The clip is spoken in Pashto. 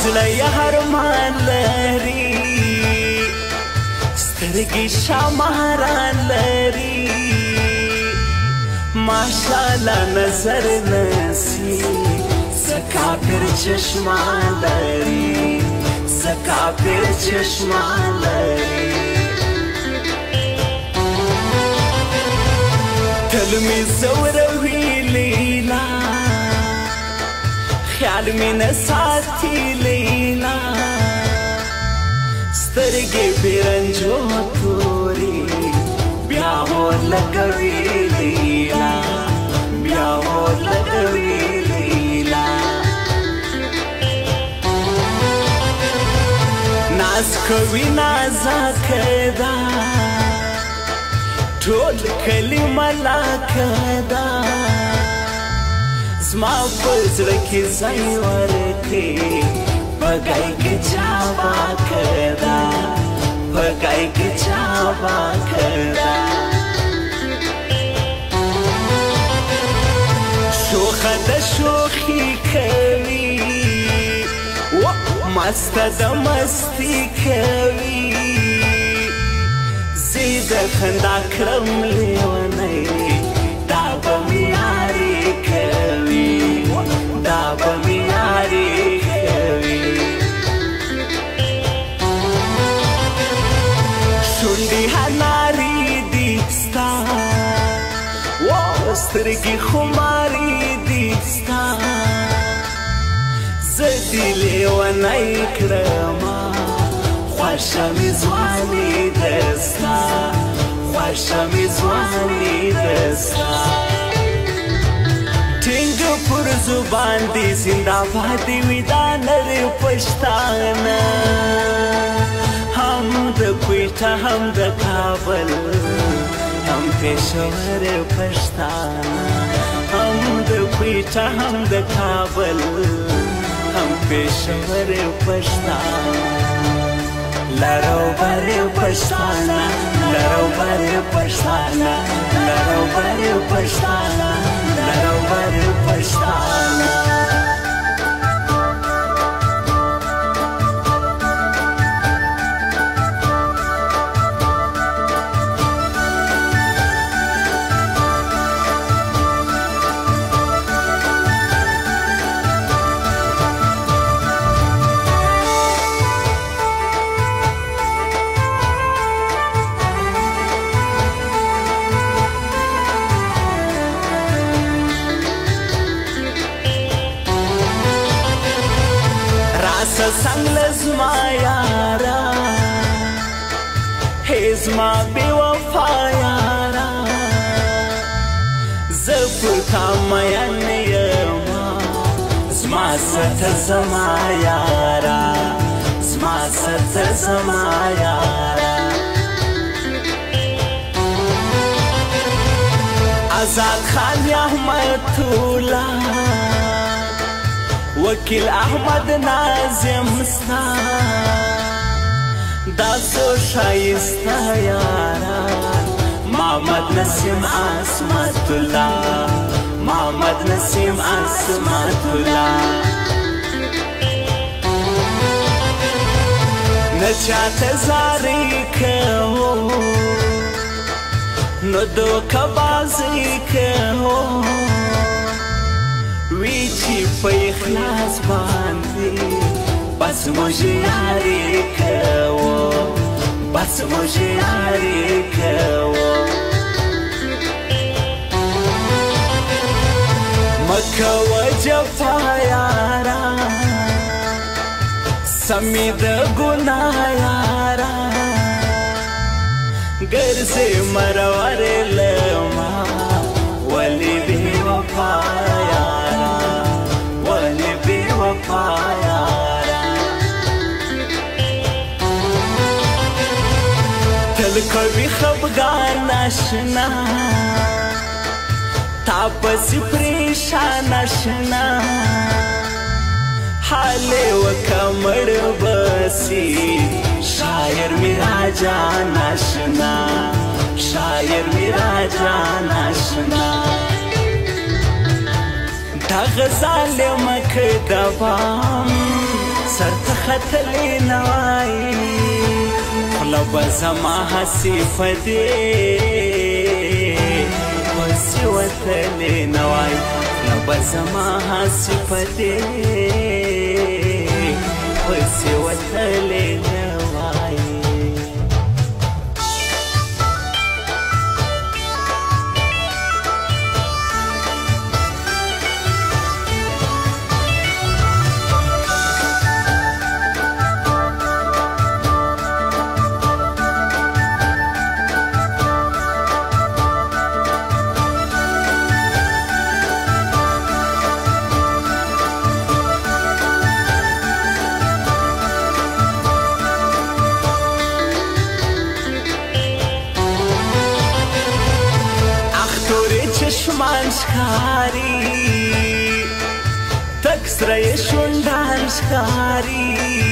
زړه یې هرمان لري سترګې شماران لري ماشاءالله نظر نسی سکافر چشمان لري سکافر چشمان لري تل می زوروي لیلا خیال می نساتی لیلا سترګې بیرنجو توري بیا اور لګوي لیلا بیا اور لګوي لیلا ناز کوي نازکه ده ټول کلی ملاکه ده زما په زړه کې ځای ورکړي پګای کې چا واکه ده پګای کې چا واکه ده شوخه د شوخي کوي مسته د مستی کوي زید خندا کړم لیونی دا به مې یاري کوي دا به مې یاري کوي شونډې هناري دي ستا سترګې خماري دي ستا زه دې لیونی کړمه خوښه مې ځواني ده ستا خوښه مې ځواني ده ستا ټینګ پر زبان دې زنده‌باد دې وي دا لرې پښتانه هم د کویټه هم د کابل هم پېښور پښتانه هم د کویټه هم د کابل هم پېښور پښتانه لرو بر پښتانه لرو بر پښتانه لرو بر پښتانه لرو بر پښتانه سنگ لزما یارا هزما بی وفا یارا زفتا مین یما زما ست زما یارا زما ست زما یارا آزاد خان احمد تولا وکیل احمد ناظم ستا دا سو شایسته یاران محمد نسیم عصمت الله محمد نسیم عصمت الله نه چاته زارې کوو نو دوکه‌بازي کوو وی چې په اخلاص باندې بس موږ یاري کوو بس موږ یاري کوو مکوه جفا یارا سمی د ګناه یارا ګرځې مرور لما ولی بی وفا یارا ولی بی وفا یارا تل کوي خفګان ناشنا تا پسې پریشان ناشنا حالې وکمړ بسی شاعر میرا جان ناشنا شاعر میرا جان ناشنا دا غزال مکدبام سرت ختلی نوای خلب زما حسیفدی پسی وتلی نوای خلب زما حسیفدی پسی وتلی نوای چشمان شکاری تک سره شوندان شکاری